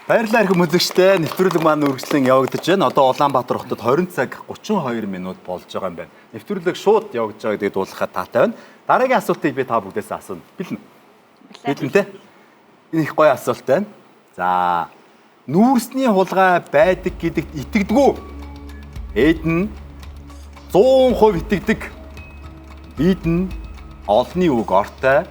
Баярлалаа их мөдөгчтэй. Нэвтрүүлэг маань үргэлжлэн явагдаж байна. Одоо Улаанбаатар хотод 20 цаг 32 минут болж байгаа юм байна. Нэвтрүүлэг шууд явагдаж байгааг тэгээд дуулахад таатай байна. Дараагийн асуултыг би та бүгдээс асууна. Бэлэн. Бэлэн те. Энэ их гоё асуулт байна. За, нүүрсний хулгай байдаг гэдэгт итгэдэггүй. Эд нь 100% итгэдэг. Бид нь олонний үг ортой.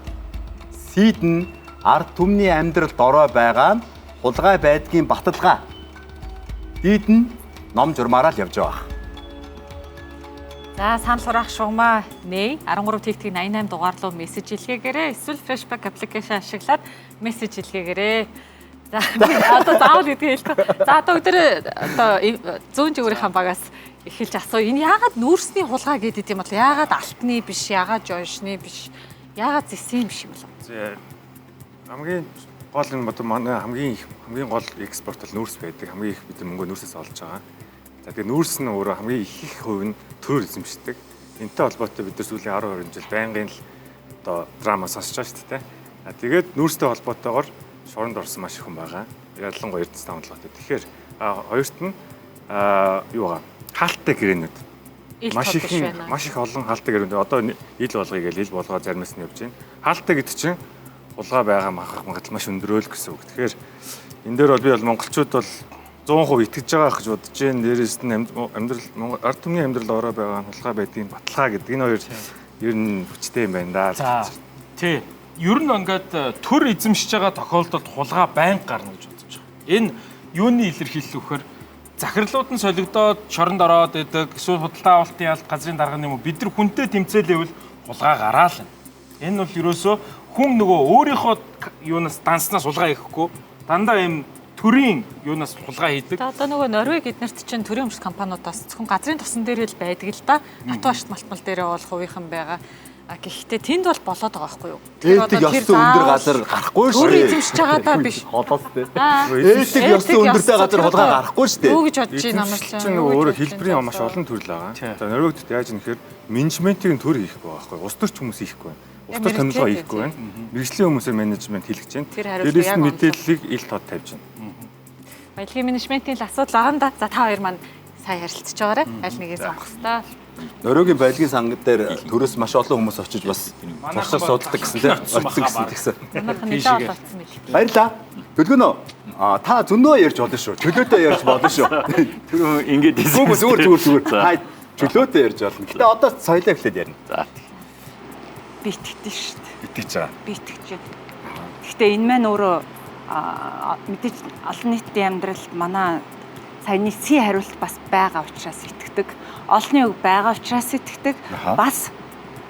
Сид нь ард түмний амьдралд орой байгаа нь хулгай байдгийн баталгаа. Дид нь ном журмаараа л явж байгаа. За санал хураах шугамаа нэй 13 тэгтгийг 88 дугаар руу мессеж илгээгээрэй. Эсвэл Freshback application ашиглаад мессеж илгээгээрэй. За одоо заавал гэдгийг хэлэхгүй. За одоо өдөр одоо зүүн жигүүрийн багаас эхэлж асуу. Энэ яагаад нүүрсний хулгай гэдэг юм бол яагаад алтны биш, яагаад жоншны биш, яагаад зэсийн биш юм бол? Хамгийн гол нь манай хамгийн гол экспорт бол нүүрс байдаг. Хамгийн их бид мөнгө нүүрсээс олж байгаа. За тэгээ нүүрс нь өөрөө хамгийн их хувь нь төр эзэмшдэг. Энтэй холбоотой бид нар сүүлийн 10 20 жил байнгын л одоо драма сонсож байгаа шүү дээ. Тэгээд нүүрстэй холбоотойгоор шоронд орсон маш их хүн байгаа. Ялангуяа Эрдэнэс таван толгойд. Тэгэхээр хоёрт нь юу байгаа? Хаалттай гэрээнүүд. Маш их олон хаалттай гэрээнүүд. Одоо ил болгоё гэж ил болгоо заримаас нь явж байна. Хаалттай гэдэг чинь хулгай байгаа магадлал маш өндөрөөл гэсэн үг. Тэгэхээр энэ дээр бол би бол монголчууд бол 100% итгэж байгаа гэж бодож байна. Дээрээс нь амьдрал ард түмний амьдрал ороо байгаа хулгай байдгийн баталгаа гэдэг энэ хоёр ер нь хүчтэй юм байна да. Тий. Ер нь ингээд төр эзэмшиж байгаа тохиолдолд хулгай байнга гарна гэж бодож байгаа. Энэ юуны илэрхийлэл вөхөр захирлууд нь солигдоод шоронд ороод идэг, эсвэл худалдаа авалтын ялт газрын дарга юм уу бид нар хүнтэй тэмцээлээвэл хулгай гараал. Энэ бол ерөөсөө хүн нөгөө өөрийнхөө юунаас данснаас хулгай хийхгүй дандаа ийм төрийн юунаас хулгай хийдэг. Одоо нөгөө Норвег эднэрт чинь төрийн өмчт компаниудаас зөвхөн газрын тосон дээр л байдаг л да. Хатуашт малтмал дээрээ бол хувийнхан байгаа. Гэхдээ тэнд бол болоод байгаа байхгүй юу? Ээлдэг ёстой өндөр газар гарахгүй шүү. Төр эзэмшиж байгаа даа биш. Холоос дээ. Ээлдэг ёстой өндөртэй газар хулгай гарахгүй шүү дээ. Юу гэж бодож байна амар ч. Чинь өөрөө хэлбэрийн маш олон төрөл байгаа. За Норвегт яаж юм гэхээр менежментийн төр хийхгүй байгаа байхгүй. Улс төрч хүмүүс хийхгүй байна. Улс төр томилгоо хийхгүй байна. Мэргэжлийн хүмүүсээр менежмент хийлгэж байна. Дээрээс нь мэдээллийг ил тод тавьж байна. Баялагын менежментийн л асуудал байгаа юм да. За та хоёр маань сайн ярилцж байгаарай. Аль нэгийг сонгох ёстой. Норвегийн баялагын сан дээр төрөөс маш олон хүмүүс очиж бас туршилт судалдаг гэсэн тийм очсон гэсэн. Манайхан нэлээд болцсон мэт. Баярлаа. Төлгөнөө. Та зөндөө ярьж болно шүү. Чөлөөтэй ярьж болно шүү. Тэр ингээд зүгээр. Та чөлөөтэй ярьж болно. Гэтэ одоо соёлоо эхлээд ярина. За. Би итгэдэг шүү дээ. Итгэж байгаа. Би итгэж байна. Гэхдээ энэ маань өөрөө мэдээж олон нийтийн амьдралд манай саяны сий хариулт бас байгаа учраас итгэдэг. Олонний үг байгаа учраас итгэдэг. Бас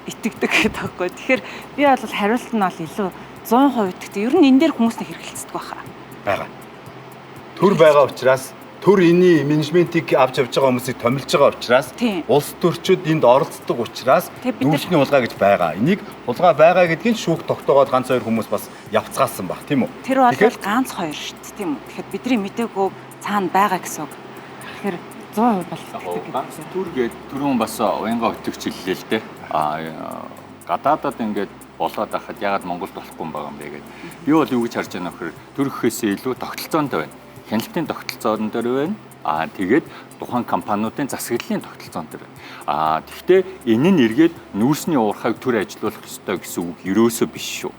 итгэдэг гэдэг байхгүй. Тэгэхээр би бол хариулт нь бол илүү 100% итгэдэг. Ер нь энэ дээр хүмүүс нэг хэрэгэлцдэг байхаа. Бага. Төр байгаа учраас төр энэний менежментийг авч явж байгаа хүмүүсийг томилж байгаа учраас улс төрчид энд оролцдог учраас нүүрсний хулгай гэж байгаа. Энийг хулгай байгаа гэдгийг шүүх тогтоогоод ганц хоёр хүмүүс бас явцгаасан баг, тийм үү? Тэр бол ганц хоёр шүү дээ, тийм үү? Тэгэхээр бидний мдэггүй цаана байгаа гэсэн үг. Тэгэхээр 100% бол ганц төр гэдэг түрүүн бас уянга өтөгч хэллээ л дээ. Гадаадад ингээд болоод байхад ягаад Монголд болохгүй юм байгаа юм бэ гэдэг. Би бол юу гэж харж байна вэ гэхээр төр гэхээсээ илүү тогтолцоонд байна. Хяналтын тогтолцоон дээр байна. Тэгээд тухайн компаниудын засаглалын тогтолцоон дээр байна. Гэхдээ энэ нь эргээд нүүрсний уурхайг төр ажилуулах ёстой гэсэн үг ерөөсөө биш шүү.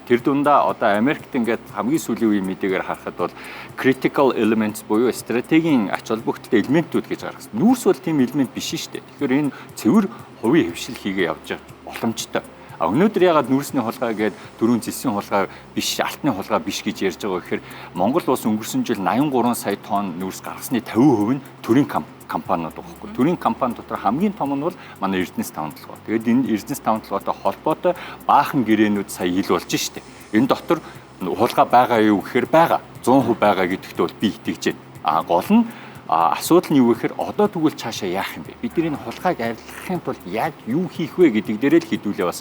Тэр дундаа одоо Америкт ингээд хамгийн сүүлийн үеийн мэдээгээр харахад бол critical elements буюу стратегийн ач холбогдолтой элементүүд гэж гаргасан. Нүүрс бол тийм элемент биш шүү дээ. Тэгэхээр энэ цэвэр хувийн хөвшил хийгээ явж боломжтой. Өнөөдөр ягаад нүүрсний хулгай гээд дөрвөн зэсийн хулгай биш, алтны хулгай биш гэж ярьж байгаа гэхээр Монгол улс өнгөрсөн жил 83 сая тонн нүүрс гаргасны 50% нь төрийн компаниуд байхгүй. Төрийн компани дотор хамгийн том нь бол манай Эрдэнэс таван толгой. Тэгээд энэ Эрдэнэс таван толгойтой холбоотой баахан гэрээнүүд сая ил болж штэ. Энэ дотор хулгай байгаа юу гэхээр байгаа. 100% байгаа гэдэгт бол би итгэж байна. Гол нь асуудал нь юу гэхээр одоо тэгвэл цаашаа яах юм бэ? Бид энэ хулгайг арилгахын тулд яг юу хийх вэ гэдэг дээрээ л хэдүүлээ бас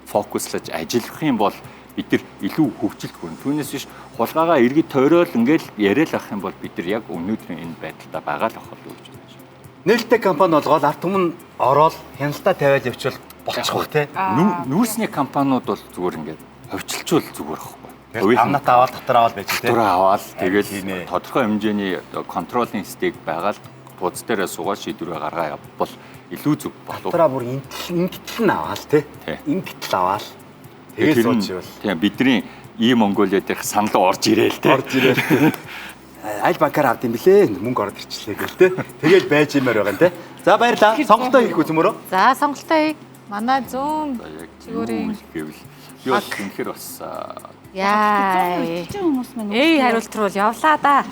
фокуслаж ажиллах юм бол бид нар илүү хөгжилт хүрнэ. Түүнээс биш хулгайгаа эргэж тойрол ингээл яриад авах юм бол бид нар яг өнөөдрийн энэ байдалтай байгаа л ахвал гэж байна. Нээлттэй компани болгоод ард түмэн ороод хяналтаа тавиад явуул болчих واخ те. Нүүрсний компаниуд бол зүгээр ингээд ховчилчул зүгээр байхгүй. Амнатаа аваад дотор аваад байж тээ. Дотор аваад Тийм ээ. тэгэл тодорхой хэмжээний контролын стейк байгаад бууз дээрээ суугаад шийдвэрээ гаргаа явбал илүү зөв болов. Дотроо бүр ингэтэл нь аваад тээ. Тий. Ингэтэл аваад тэгээд Тэр нь сууж ивэл. тийм бидний Монголиад их санал орж ирээл те. Орж ирээ. Аль банкаар авд юм блэ? Мөнгө ороод ирчлээ гээл те. Тэгээд байж юмар байгаа юм те. За баярлаа. Сонголтоо хийх үзмөрөө. За сонголтоо хий. Манай зүүн Яг Чигүүрийн гэвэл би бас үнэхээр бас яа. хүмүүс маань Хариулт руу явлаа да.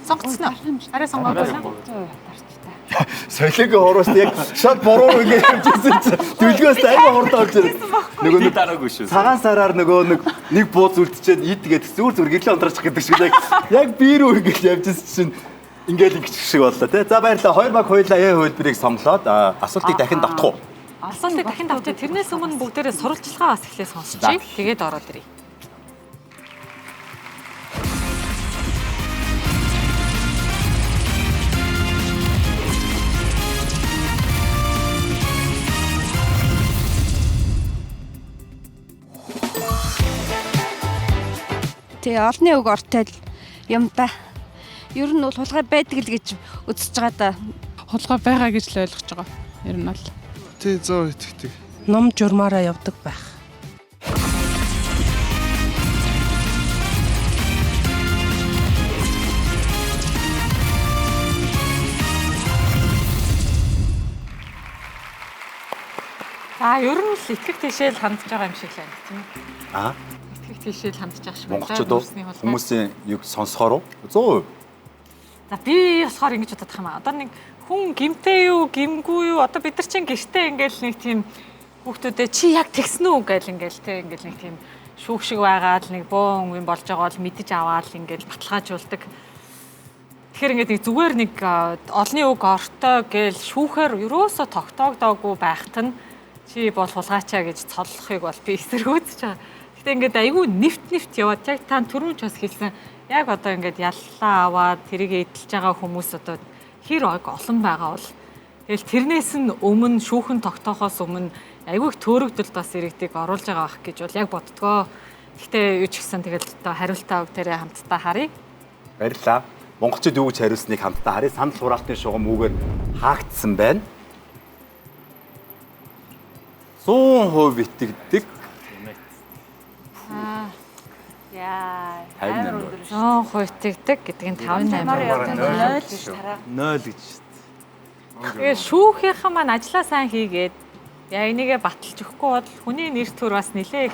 Сонгоцсон уу? Арай сонгоолоо. Солигийн хороос яг шат буруу ингэ явжсэн чинь дүлгөөс аймаа хурдан орж ирээ. Нөгөө нэг дараагүй шүү. цагаан сараар нөгөө нэг бууз үлдчихэд идгээд зүгээр гэлээ ондраачих гэдэг шиг яг би рүү ингэж явжсэн чинь ингээл ингэчих шиг боллоо тий. За баярлалаа. Хоёр баг хоёлаа хөлбөрийг сомлоод асуултыг дахин давтах уу? Асуултыг дахин давтаа тэрнээс өмнө бүгдээрээ сурвалжлагаа бас эхлээ сонсчихъя. Тэгээд ороод ирье. Тэгээ олны үг ортой юм да. Ер нь бол хулгай байдаг л гэж үзэж байгаа да. Хулгай байгаа гэж л ойлгож байгаа. Ер нь бол. Тий, зөө итгэдэг. Ном журмаараа явдаг байх. За ер нь л итгэх тийшээ л хандж байгаа юм шиг л байна тийм үү? Итгэх тийшээ л хандж байгаа шиг байна. Монголчууд хүмүүсийн юг сонсохоор 100%. За би болохоор ингэж бодоод байгаа юм аа. Одоо нэг хүн гимтэй юу, гимгүй юу? Одоо бид нар чинь гэртээ ингээл нэг тийм хүүхдүүдээ чи яг тэгсэн үү гээл ингээл те ингээл нэг тийм шүүх шиг байгаад нэг бөөн юм болж байгаа бол мэдэж аваад ингээл баталгаажуулдаг. Тэгэхээр ингээд нэг зүгээр нэг олны үг ортой гээл шүүхээр ерөөсө тогтоогдоогүй байхад нь чи бол хулгайчаа гэж цоллохыг бол би эсэргүүцэж байгаа. Гэтэ ингээд айгүй нэвт яваад яг та түрүүн ч бас хэлсэн яг одоо ингээд яллаа аваад тэрийг эдэлж байгаа хүмүүс одоо хэр олон байгаа бол тэгэл тэрнээс нь өмнө шүүхэн тогтоохоос өмнө айгүй их төөрөгдөлд бас иргэдийг оруулж байгаа байх гэж бол яг боддгоо. Гэхдээ юу ч гэсэн тэгэл одоо хариултаа бүгдээрээ хамтдаа харъя. Баярлалаа. Монголчууд юу гэж хариулсныг хамтдаа харъя. Санал хураалтын шугам үгээр хаагдсан байна. 100% итгэдэг. Яа. 58. 100% итгэдэг гэдэг нь 58. 0 гэж. Тэгээ шүүхийнхэн маань ажиллаа сайн хийгээд яа энийгээ баталж өгөхгүй бол хүний нэр төр бас нэлээх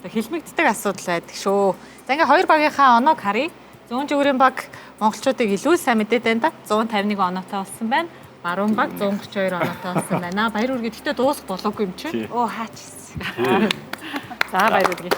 одоо хилмигддэг асуудал байдаг шүү. За ингээ хоёр багийнхаа оноог харъя. Зүүн зүгээрийн баг монголчуудыг илүү сайн мэдээд байна да. 151 оноотой болсон байна. Баруун баг 132 оноотой болсон байна. Баяр үргээ гэхдээ дуусах болоогүй юм чинь. Оо хаач. За баяр үргээ.